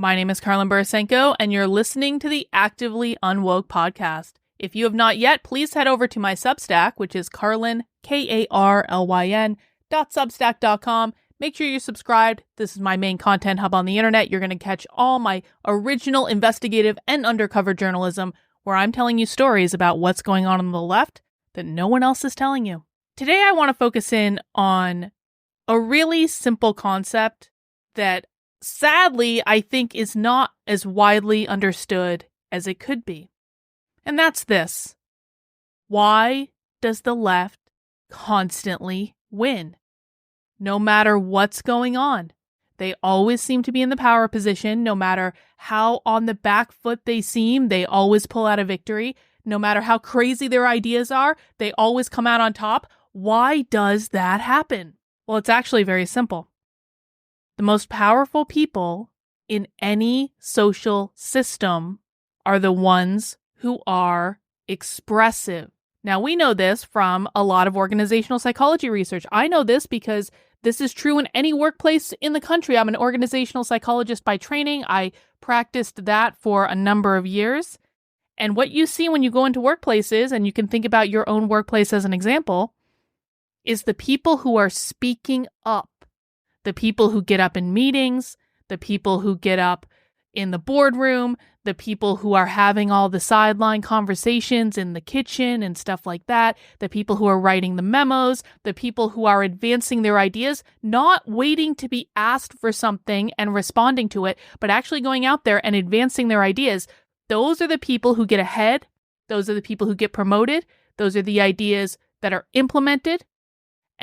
My name is Carlin Burisenko, and you're listening to the Actively Unwoke Podcast. If you have not yet, please head over to my Substack, which is Carlin, Karlyn.substack.com. Make sure you're subscribed. This is my main content hub on the internet. You're going to catch all my original investigative and undercover journalism, where I'm telling you stories about what's going on the left that no one else is telling you. Today, I want to focus in on a really simple concept that sadly, I think is not as widely understood as it could be. And that's this. Why does the left constantly win? No matter what's going on. They always seem to be in the power position. No matter how on the back foot they seem, they always pull out a victory. No matter how crazy their ideas are, they always come out on top. Why does that happen? Well, it's actually very simple. The most powerful people in any social system are the ones who are expressive. Now, we know this from a lot of organizational psychology research. I know this because this is true in any workplace in the country. I'm an organizational psychologist by training. I practiced that for a number of years. And what you see when you go into workplaces, and you can think about your own workplace as an example, is the people who are speaking up. The people who get up in meetings, the people who get up in the boardroom, the people who are having all the sideline conversations in the kitchen and stuff like that, the people who are writing the memos, the people who are advancing their ideas, not waiting to be asked for something and responding to it, but actually going out there and advancing their ideas. Those are the people who get ahead. Those are the people who get promoted. Those are the ideas that are implemented.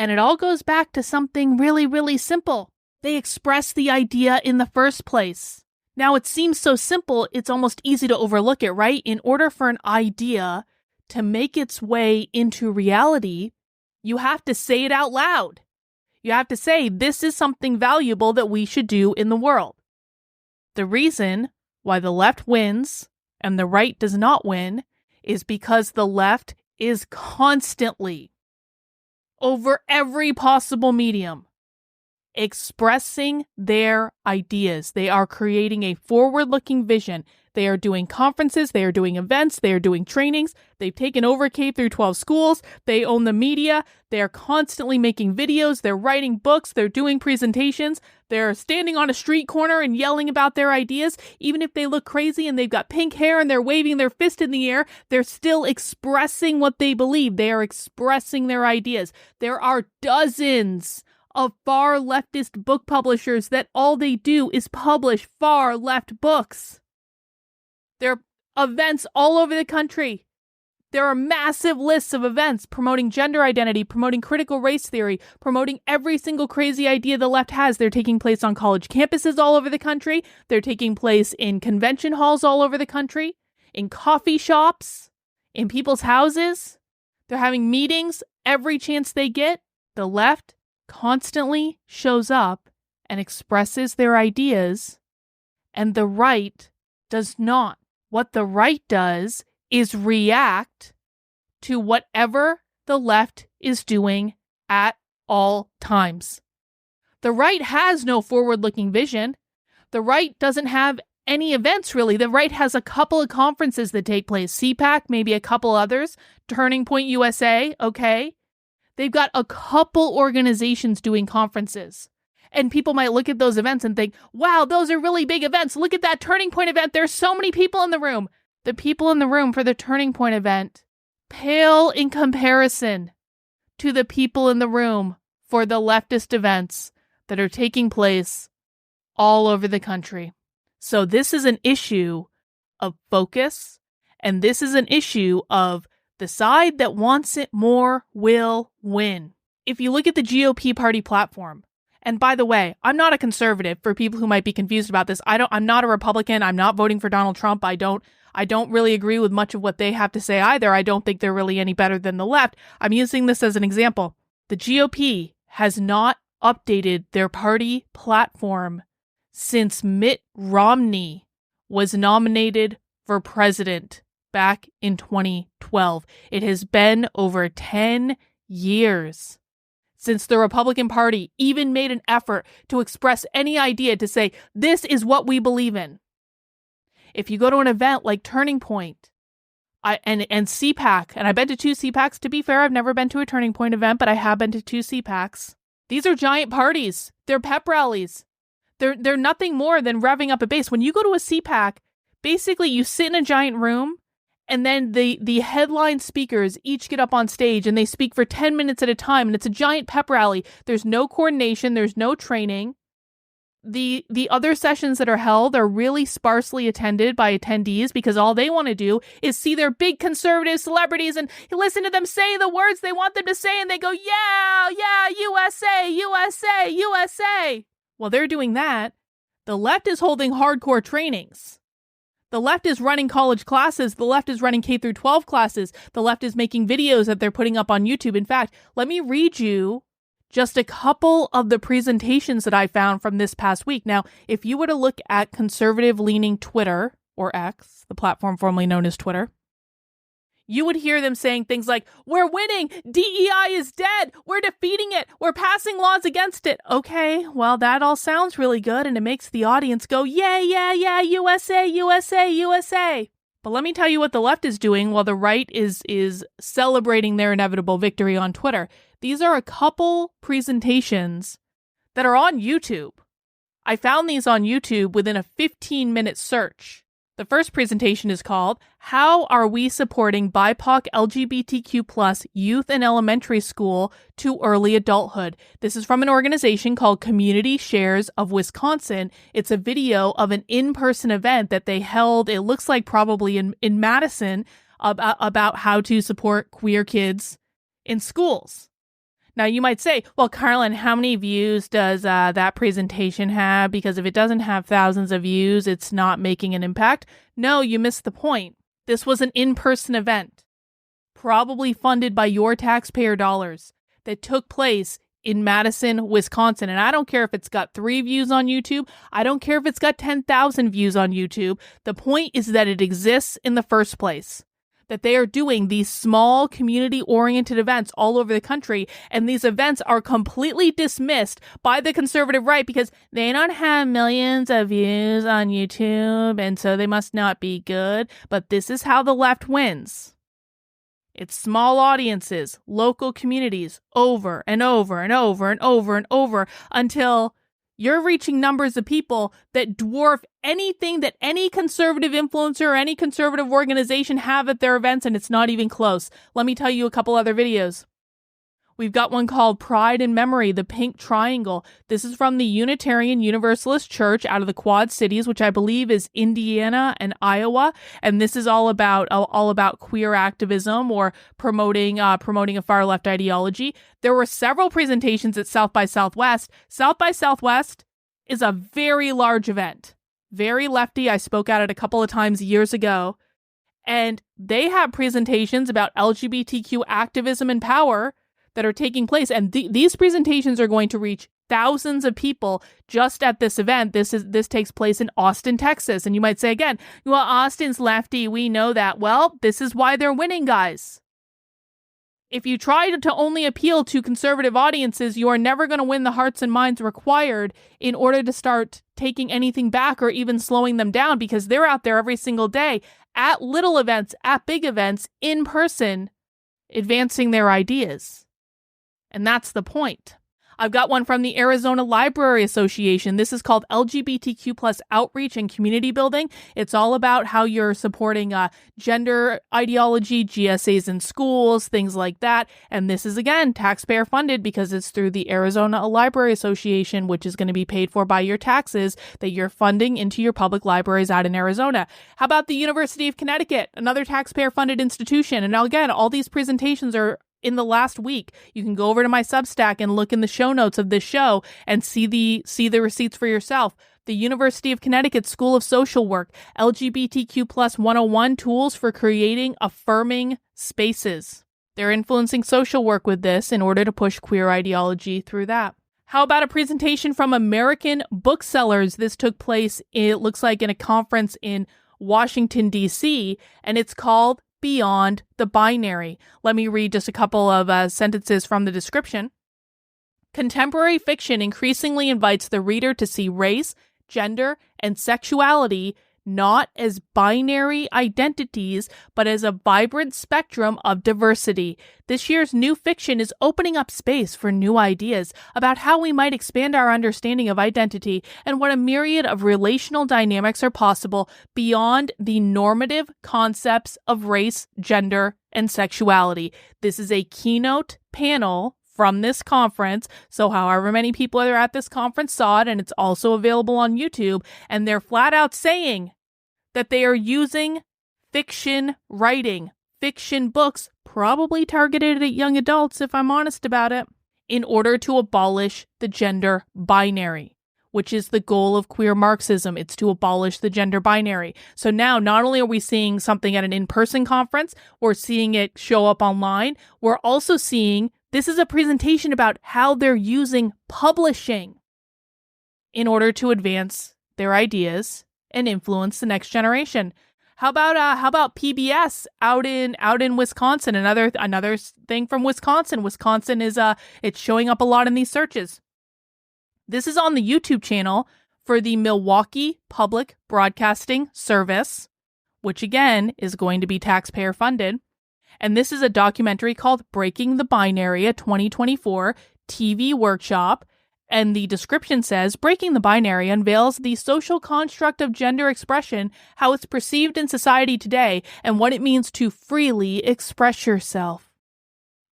And it all goes back to something really, really simple. They express the idea in the first place. Now, it seems so simple, it's almost easy to overlook it, right? In order for an idea to make its way into reality, you have to say it out loud. You have to say, this is something valuable that we should do in the world. The reason why the left wins and the right does not win is because the left is constantly, over every possible medium, expressing their ideas. They are creating a forward-looking vision. They are doing conferences, they are doing events, they are doing trainings. They've taken over K through 12 schools. They own the media. They are constantly making videos. They're writing books. They're doing presentations. They're standing on a street corner and yelling about their ideas. Even if they look crazy and they've got pink hair and they're waving their fist in the air, they're still expressing what they believe. They are expressing their ideas. There are dozens of far leftist book publishers that all they do is publish far left books. There are events all over the country. There are massive lists of events promoting gender identity, promoting critical race theory, promoting every single crazy idea the left has. They're taking place on college campuses all over the country. They're taking place in convention halls all over the country, in coffee shops, in people's houses. They're having meetings every chance they get. The left constantly shows up and expresses their ideas, and the right does not. What the right does is react to whatever the left is doing at all times. The right has no forward-looking vision. The right doesn't have any events, really. The right has a couple of conferences that take place. CPAC, maybe a couple others. Turning Point USA, okay. They've got a couple organizations doing conferences. And people might look at those events and think, wow, those are really big events. Look at that Turning Point event. There's so many people in the room. The people in the room for the Turning Point event pale in comparison to the people in the room for the leftist events that are taking place all over the country. So this is an issue of focus, and this is an issue of the side that wants it more will win. If you look at the GOP party platform, and by the way, I'm not a conservative for people who might be confused about this. I'm not a Republican. I'm not voting for Donald Trump. I don't really agree with much of what they have to say either. I don't think they're really any better than the left. I'm using this as an example. The GOP has not updated their party platform since Mitt Romney was nominated for president back in 2012. It has been over 10 years since the Republican Party even made an effort to express any idea to say, this is what we believe in. If you go to an event like Turning Point and CPAC, and I've been to 2 CPACs, to be fair, I've never been to a Turning Point event, but I have been to 2 CPACs. These are giant parties. They're pep rallies. They're nothing more than revving up a base. When you go to a CPAC, basically you sit in a giant room, and then the headline speakers each get up on stage and they speak for 10 minutes at a time, and it's a giant pep rally. There's no coordination. There's no training. The other sessions that are held are really sparsely attended by attendees because all they want to do is see their big conservative celebrities and listen to them say the words they want them to say, and they go, yeah, USA, USA, USA. While they're doing that, the left is holding hardcore trainings. The left is running college classes. The left is running K through 12 classes. The left is making videos that they're putting up on YouTube. In fact, let me read you just a couple of the presentations that I found from this past week. Now, if you were to look at conservative-leaning Twitter, or X, the platform formerly known as Twitter, you would hear them saying things like, we're winning, DEI is dead, we're defeating it, we're passing laws against it. Okay, well, that all sounds really good, and it makes the audience go, yeah, USA, USA, USA. But let me tell you what the left is doing while the right is celebrating their inevitable victory on Twitter. These are a couple presentations that are on YouTube. I found these on YouTube within a 15-minute search. The first presentation is called, How Are We Supporting BIPOC LGBTQ+ Youth in Elementary School to Early Adulthood? This is from an organization called Community Shares of Wisconsin. It's a video of an in-person event that they held, it looks like probably in Madison, about how to support queer kids in schools. Now, you might say, well, Carlin, how many views does that presentation have? Because if it doesn't have thousands of views, it's not making an impact. No, you missed the point. This was an in-person event, probably funded by your taxpayer dollars, that took place in Madison, Wisconsin. And I don't care if it's got 3 views on YouTube. I don't care if it's got 10,000 views on YouTube. The point is that it exists in the first place. That they are doing these small community-oriented events all over the country, and these events are completely dismissed by the conservative right because they don't have millions of views on YouTube, and so they must not be good. But this is how the left wins. It's small audiences, local communities, over and over and over and over and over until you're reaching numbers of people that dwarf anything that any conservative influencer or any conservative organization have at their events, and it's not even close. Let me tell you a couple other videos. We've got one called Pride and Memory, the Pink Triangle. This is from the Unitarian Universalist Church out of the Quad Cities, which I believe is Indiana and Iowa. And this is all about queer activism or promoting a far left ideology. There were several presentations at South by Southwest. South by Southwest is a very large event, very lefty. I spoke at it a couple of times years ago, and they have presentations about LGBTQ activism and power that are taking place. And these presentations are going to reach thousands of people just at this event. This takes place in Austin, Texas. And you might say again, well, Austin's lefty. We know that. Well, this is why they're winning, guys. If you try to only appeal to conservative audiences, you are never going to win the hearts and minds required in order to start taking anything back or even slowing them down, because they're out there every single day at little events, at big events, in person, advancing their ideas. And that's the point. I've got one from the Arizona Library Association. This is called LGBTQ+ Outreach and Community Building. It's all about how you're supporting gender ideology, GSAs in schools, things like that. And this is, again, taxpayer funded because it's through the Arizona Library Association, which is going to be paid for by your taxes that you're funding into your public libraries out in Arizona. How about the University of Connecticut, another taxpayer funded institution? And now, again, all these presentations are in the last week. You can go over to my Substack and look in the show notes of this show and see the receipts for yourself. The University of Connecticut School of Social Work, LGBTQ+ 101 Tools for Creating Affirming Spaces. They're influencing social work with this in order to push queer ideology through that. How about a presentation from American Booksellers? This took place, it looks like, in a conference in Washington, D.C., and it's called Beyond the Binary. Let me read just a couple of sentences from the description. Contemporary fiction increasingly invites the reader to see race, gender, and sexuality not as binary identities, but as a vibrant spectrum of diversity. This year's new fiction is opening up space for new ideas about how we might expand our understanding of identity and what a myriad of relational dynamics are possible beyond the normative concepts of race, gender, and sexuality. This is a keynote panel from this conference, so however many people are at this conference saw it, and it's also available on YouTube, and they're flat out saying that they are using fiction writing, fiction books, probably targeted at young adults, if I'm honest about it, in order to abolish the gender binary, which is the goal of queer Marxism. It's to abolish the gender binary. So now, not only are we seeing something at an in-person conference, we're seeing it show up online, we're also seeing this is a presentation about how they're using publishing in order to advance their ideas and influence the next generation. How about PBS out in Wisconsin? Another thing from Wisconsin. Wisconsin is it's showing up a lot in these searches. This is on the YouTube channel for the Milwaukee Public Broadcasting Service, which again is going to be taxpayer funded. And this is a documentary called Breaking the Binary, a 2024 TV workshop. And the description says, Breaking the Binary unveils the social construct of gender expression, how it's perceived in society today, and what it means to freely express yourself.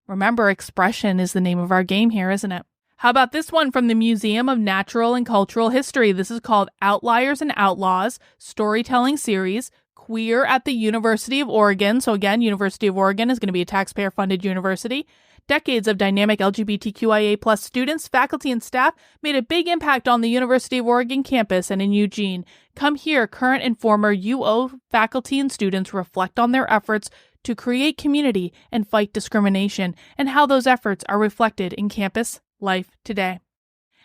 Remember, expression is the name of our game here, isn't it? How about this one from the Museum of Natural and Cultural History? This is called Outliers and Outlaws, Storytelling Series, Queer at the University of Oregon. So again, University of Oregon is going to be a taxpayer-funded university. Decades of dynamic LGBTQIA+ students, faculty, and staff made a big impact on the University of Oregon campus and in Eugene. Come here, current and former UO faculty and students reflect on their efforts to create community and fight discrimination, and how those efforts are reflected in campus life today.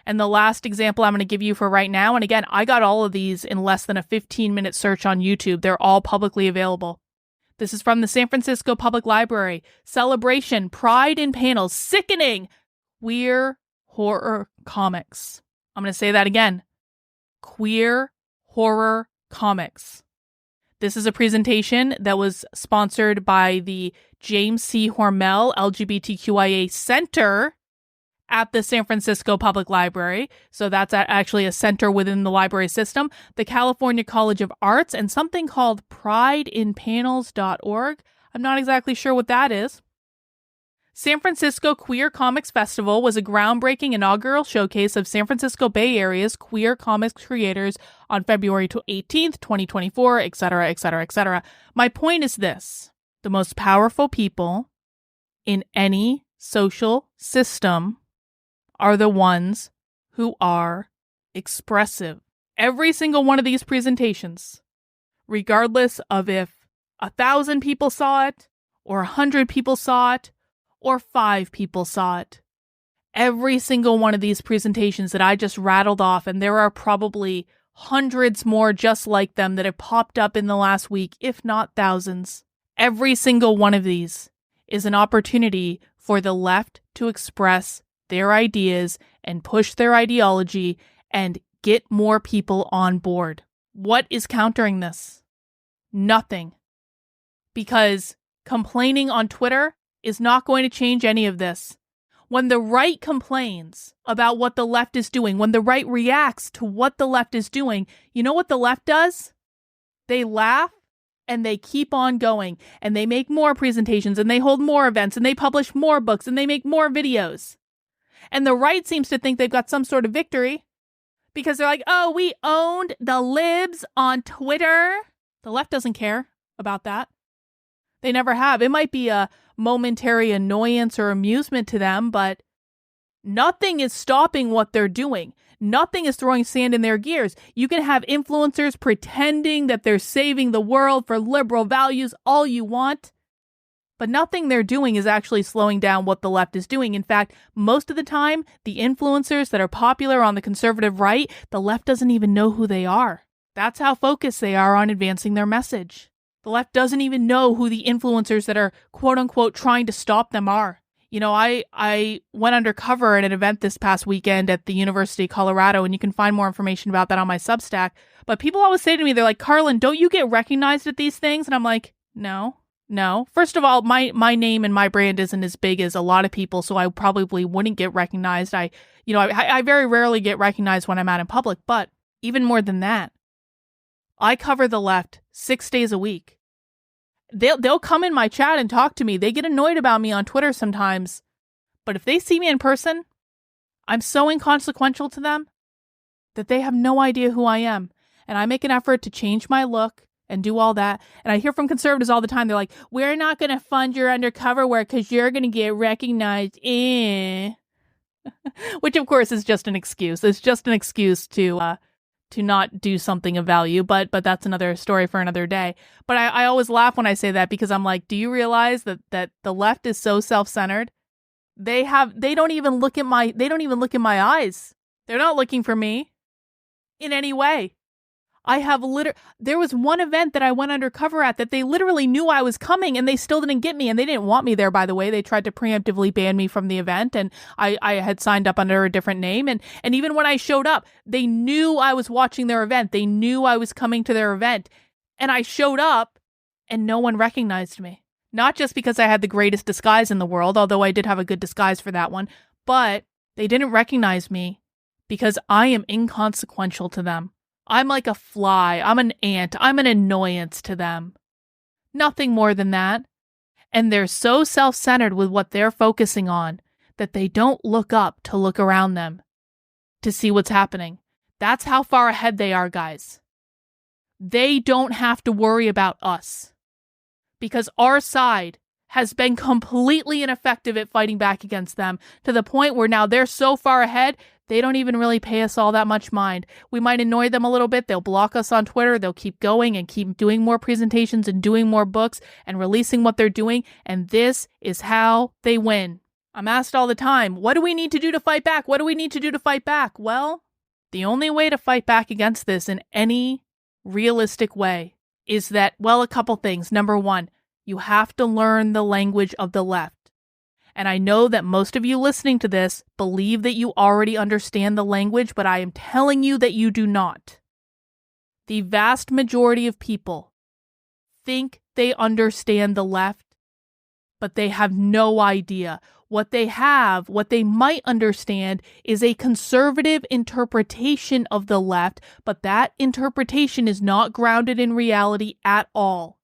And the last example I'm going to give you for right now, and again, I got all of these in less than a 15-minute search on YouTube. They're all publicly available. This is from the San Francisco Public Library. Celebration, Pride in Panels, Sickening Queer Horror Comics. I'm going to say that again. Queer Horror Comics. This is a presentation that was sponsored by the James C. Hormel LGBTQIA Center at the San Francisco Public Library. So that's actually a center within the library system, the California College of Arts, and something called prideinpanels.org. I'm not exactly sure what that is. San Francisco Queer Comics Festival was a groundbreaking inaugural showcase of San Francisco Bay Area's queer comics creators on February 18th, 2024, etc., etc., etc. My point is this: the most powerful people in any social system are the ones who are expressive. Every single one of these presentations, regardless of if 1,000 people saw it, or 100 people saw it, or 5 people saw it, every single one of these presentations that I just rattled off, and there are probably hundreds more just like them that have popped up in the last week, if not thousands, every single one of these is an opportunity for the left to express their ideas and push their ideology and get more people on board. What is countering this? Nothing. Because complaining on Twitter is not going to change any of this. When the right complains about what the left is doing, when the right reacts to what the left is doing, you know what the left does? They laugh and they keep on going, and they make more presentations, and they hold more events, and they publish more books, and they make more videos. And the right seems to think they've got some sort of victory because they're like, oh, we owned the libs on Twitter. The left doesn't care about that. They never have. It might be a momentary annoyance or amusement to them, but nothing is stopping what they're doing. Nothing is throwing sand in their gears. You can have influencers pretending that they're saving the world for liberal values all you want, but nothing they're doing is actually slowing down what the left is doing. In fact, most of the time, the influencers that are popular on the conservative right, the left doesn't even know who they are. That's how focused they are on advancing their message. The left doesn't even know who the influencers that are quote-unquote trying to stop them are. I went undercover at an event this past weekend at the University of Colorado, and you can find more information about that on my Substack. But people always say to me, they're like, Carlin, don't you get recognized at these things? And I'm like, no. First of all, my name and my brand isn't as big as a lot of people, so I probably wouldn't get recognized. I very rarely get recognized when I'm out in public, but even more than that, I cover the left 6 days a week. They'll come in my chat and talk to me. They get annoyed about me on Twitter sometimes, but if they see me in person, I'm so inconsequential to them that they have no idea who I am. And I make an effort to change my look and do all that. And I hear from conservatives all the time. They're like, we're not going to fund your undercover work because you're going to get recognized. Which, of course, is just an excuse. It's just an excuse to not do something of value. But that's another story for another day. But I always laugh when I say that because I'm like, do you realize that the left is so self-centered? They don't even look in my eyes. They're not looking for me in any way. There was one event that I went undercover at that they literally knew I was coming and they still didn't get me, and they didn't want me there, by the way. They tried to preemptively ban me from the event, and I had signed up under a different name, and even when I showed up, they knew I was watching their event. They knew I was coming to their event, and I showed up and no one recognized me. Not just because I had the greatest disguise in the world, although I did have a good disguise for that one, but they didn't recognize me because I am inconsequential to them. I'm like a fly. I'm an ant. I'm an annoyance to them. Nothing more than that. And they're so self-centered with what they're focusing on that they don't look up to look around them to see what's happening. That's how far ahead they are, guys. They don't have to worry about us because our side has been completely ineffective at fighting back against them to the point where now they're so far ahead, they don't even really pay us all that much mind. We might annoy them a little bit. They'll block us on Twitter. They'll keep going and keep doing more presentations and doing more books and releasing what they're doing. And this is how they win. I'm asked all the time, what do we need to do to fight back? What do we need to do to fight back? Well, the only way to fight back against this in any realistic way is that, well, a couple things. Number one, you have to learn the language of the left. And I know that most of you listening to this believe that you already understand the language, but I am telling you that you do not. The vast majority of people think they understand the left, but they have no idea. What they might understand is a conservative interpretation of the left, but that interpretation is not grounded in reality at all.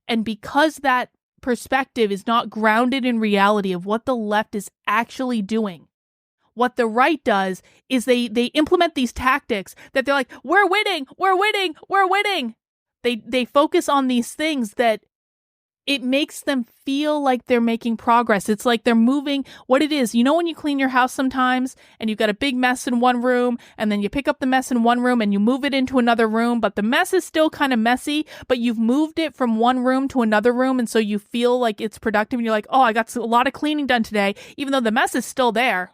And because that perspective is not grounded in reality of what the left is actually doing, what the right does is they implement these tactics that they're like, we're winning. They focus on these things that it makes them feel like they're making progress. It's like they're moving what it is. You know when you clean your house sometimes and you've got a big mess in one room and then you pick up the mess in one room and you move it into another room, but the mess is still kind of messy, but you've moved it from one room to another room and so you feel like it's productive and you're like, oh, I got a lot of cleaning done today, even though the mess is still there.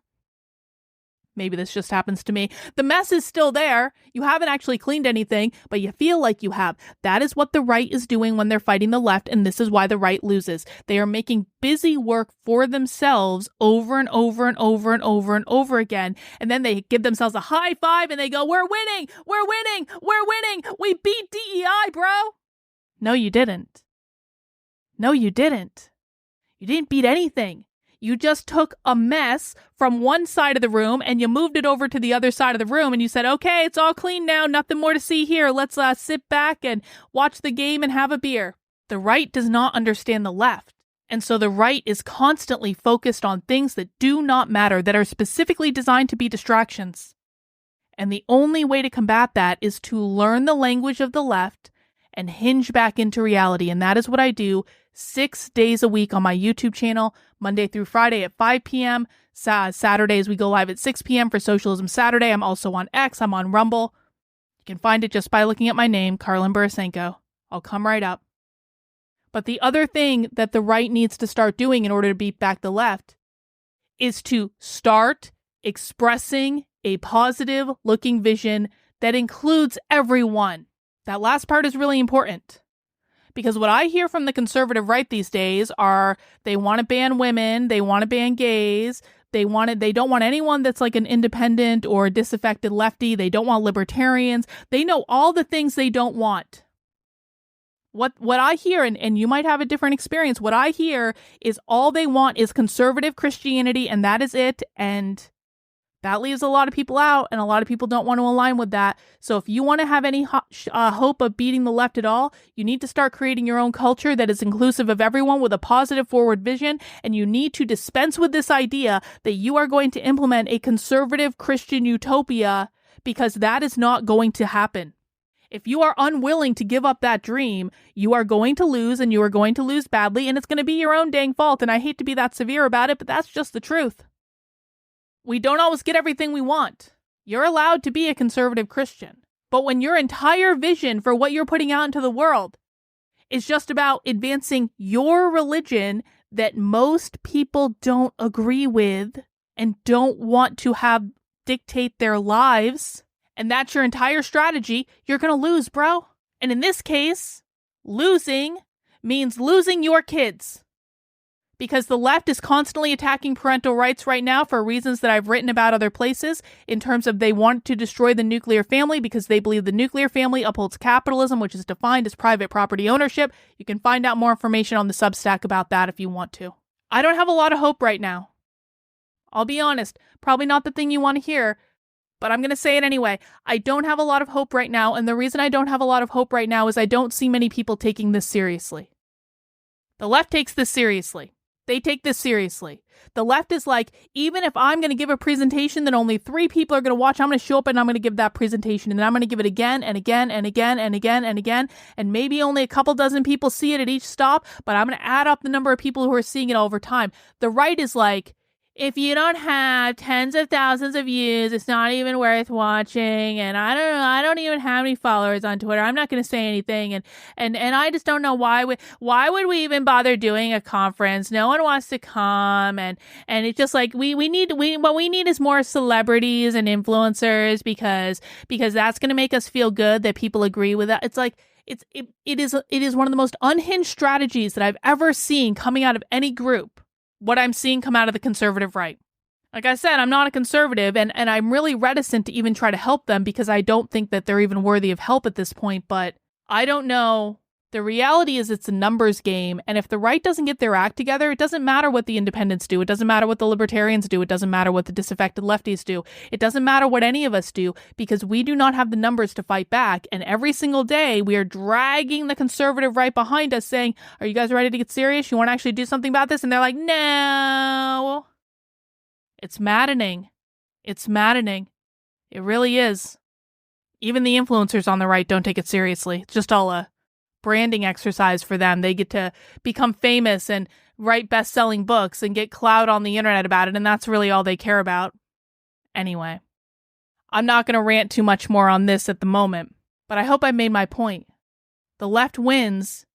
Maybe this just happens to me. The mess is still there. You haven't actually cleaned anything, but you feel like you have. That is what the right is doing when they're fighting the left, and this is why the right loses. They are making busy work for themselves over and over and over and over and over again, and then they give themselves a high five and they go, we're winning! We beat DEI, bro! No, you didn't. You didn't beat anything. You just took a mess from one side of the room and you moved it over to the other side of the room and you said, okay, it's all clean now. Nothing more to see here. Let's sit back and watch the game and have a beer. The right does not understand the left. And so the right is constantly focused on things that do not matter, that are specifically designed to be distractions. And the only way to combat that is to learn the language of the left and hinge back into reality. And that is what I do 6 days a week on my YouTube channel, Monday through Friday at 5 p.m. Saturdays, we go live at 6 p.m. for Socialism Saturday. I'm also on X. I'm on Rumble. You can find it just by looking at my name, Carlin Borisenko. I'll come right up. But the other thing that the right needs to start doing in order to beat back the left is to start expressing a positive-looking vision that includes everyone. That last part is really important. Because what I hear from the conservative right these days are they want to ban women, they want to ban gays, they don't want anyone that's like an independent or a disaffected lefty, they don't want libertarians. They know all the things they don't want. What I hear, and you might have a different experience, what I hear is all they want is conservative Christianity, and that is it, and that leaves a lot of people out, and a lot of people don't want to align with that. So if you want to have any hope of beating the left at all, you need to start creating your own culture that is inclusive of everyone with a positive forward vision, and you need to dispense with this idea that you are going to implement a conservative Christian utopia, because that is not going to happen. If you are unwilling to give up that dream, you are going to lose, and you are going to lose badly, and it's going to be your own dang fault, and I hate to be that severe about it, but that's just the truth. We don't always get everything we want. You're allowed to be a conservative Christian. But when your entire vision for what you're putting out into the world is just about advancing your religion that most people don't agree with and don't want to have dictate their lives, and that's your entire strategy, you're going to lose, bro. And in this case, losing means losing your kids. Because the left is constantly attacking parental rights right now for reasons that I've written about other places, in terms of they want to destroy the nuclear family because they believe the nuclear family upholds capitalism, which is defined as private property ownership. You can find out more information on the Substack about that if you want to. I don't have a lot of hope right now. I'll be honest, probably not the thing you want to hear, but I'm going to say it anyway. I don't have a lot of hope right now, and the reason I don't have a lot of hope right now is I don't see many people taking this seriously. The left takes this seriously. They take this seriously. The left is like, even if I'm going to give a presentation that only 3 people are going to watch, I'm going to show up and I'm going to give that presentation, and then I'm going to give it again and again and again and again and again, and maybe only a couple dozen people see it at each stop, but I'm going to add up the number of people who are seeing it over time. The right is like, if you don't have tens of thousands of views, it's not even worth watching. And I don't know, I don't even have any followers on Twitter. I'm not going to say anything. And I just don't know why would we even bother doing a conference? No one wants to come. And it's just like, what we need is more celebrities and influencers, because that's going to make us feel good that people agree with that. It's like, it is one of the most unhinged strategies that I've ever seen coming out of any group. What I'm seeing come out of the conservative right. Like I said, I'm not a conservative, and I'm really reticent to even try to help them because I don't think that they're even worthy of help at this point, but I don't know. The reality is it's a numbers game, and if the right doesn't get their act together, it doesn't matter what the independents do. It doesn't matter what the libertarians do. It doesn't matter what the disaffected lefties do. It doesn't matter what any of us do, because we do not have the numbers to fight back, and every single day we are dragging the conservative right behind us saying, are you guys ready to get serious? You want to actually do something about this? And they're like, no. It's maddening. It's maddening. It really is. Even the influencers on the right don't take it seriously. It's just all a branding exercise for them. They get to become famous and write best-selling books and get clout on the internet about it, and that's really all they care about. Anyway, I'm not going to rant too much more on this at the moment, but I hope I made my point. The left wins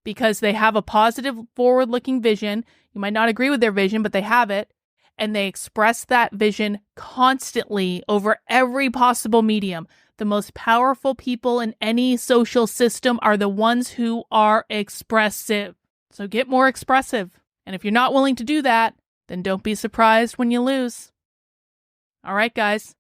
because they have a positive, forward-looking vision. You might not agree with their vision, but they have it, and they express that vision constantly over every possible medium. The most powerful people in any social system are the ones who are expressive. So get more expressive. And if you're not willing to do that, then don't be surprised when you lose. All right, guys.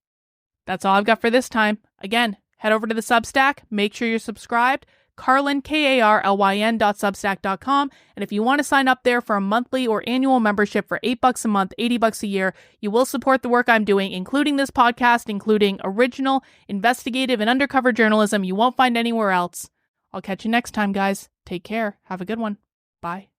That's all I've got for this time. Again, head over to the Substack. Make sure you're subscribed. Carlyn, KARLYN.substack.com. And if you want to sign up there for a monthly or annual membership for $8 a month, $80 a year, you will support the work I'm doing, including this podcast, including original, investigative, and undercover journalism you won't find anywhere else. I'll catch you next time, guys. Take care. Have a good one. Bye.